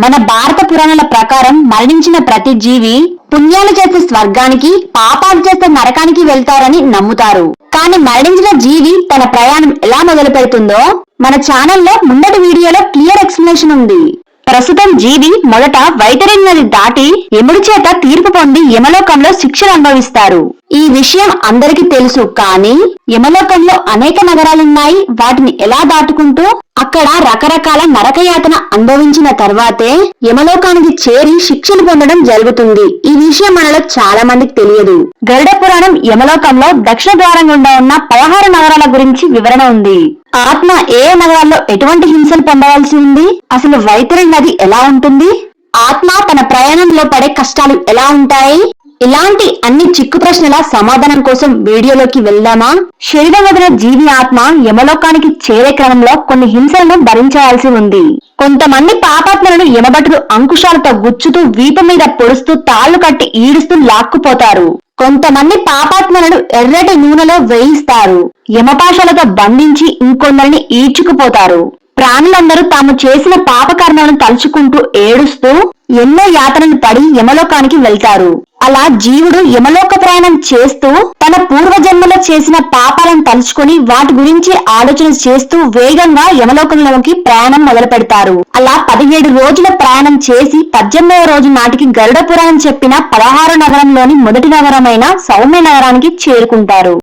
మన భారత పురాణాల ప్రకారం మరణించిన ప్రతి జీవి పుణ్యాలు చేస్తే స్వర్గానికి, పాపాలు చేస్తే నరకానికి వెళ్తారని నమ్ముతారు. కానీ మరణించిన జీవి తన ప్రయాణం ఎలా మొదలు పెడుతుందో మన ఛానల్లో ముందటి వీడియోలో క్లియర్ ఎక్స్ప్లెనేషన్ ఉంది. ప్రస్తుతం జీవి మొదట వైతరణి నది దాటి యముడి చేత తీర్పు పొంది యమలోకంలో శిక్షను అనుభవిస్తారు. ఈ విషయం అందరికీ తెలుసు. కానీ యమలోకంలో అనేక నగరాలున్నాయి. వాటిని ఎలా దాటుకుంటూ అక్కడ రకరకాల నరకయాతన అనుభవించిన తర్వాతే యమలోకానికి చేరి శిక్షలు పొందడం జరుగుతుంది. ఈ విషయం మనలో చాలా మందికి తెలియదు. గరుడ పురాణం యమలోకంలో దక్షిణ ద్వారం గుండా ఉన్న 16 నగరాల గురించి వివరణ ఉంది. ఆత్మ ఏ నగరాల్లో ఎటువంటి హింసలు పొందవలసి ఉంది, అసలు వైతరణి నది ఎలా ఉంటుంది, ఆత్మ తన ప్రయాణంలో పడే కష్టాలు ఎలా ఉంటాయి, ఇలాంటి అన్ని చిక్కు ప్రశ్నల సమాధానం కోసం వీడియోలోకి వెళ్దామా? శరీరం వదిన జీవి ఆత్మ యమలోకానికి చేరే క్రమంలో కొన్ని హింసలను భరించవలసి ఉంది. కొంతమంది పాపాత్మలను యమభటులు అంకుశాలతో గుచ్చుతూ వీపు మీద పొడుస్తూ తాళ్లు కట్టి ఈడుస్తూ లాక్కుపోతారు. కొంతమంది పాపాత్మలను ఎర్రటి నూనెలో వేయిస్తారు. యమపాశాలతో బంధించి ఇంకొందరిని ఈడ్చుకుపోతారు. ప్రాణులందరూ తాము చేసిన పాపకర్మలను తలుచుకుంటూ ఏడుస్తూ ఎన్నో యాతనలు పడి యమలోకానికి వెళ్తారు. అలా జీవుడు యమలోక ప్రయాణం చేస్తూ తన పూర్వజన్మలో చేసిన పాపాలను తలుచుకుని వాటి గురించి ఆలోచన చేస్తూ వేగంగా యమలోకంలోకి ప్రయాణం మొదలు పెడతారు. అలా 17 రోజుల ప్రయాణం చేసి 18వ రోజు నాటికి గరుడ పురాణం చెప్పిన 16 నగరంలోని మొదటి నగరమైన సౌమ్య నగరానికి చేరుకుంటారు.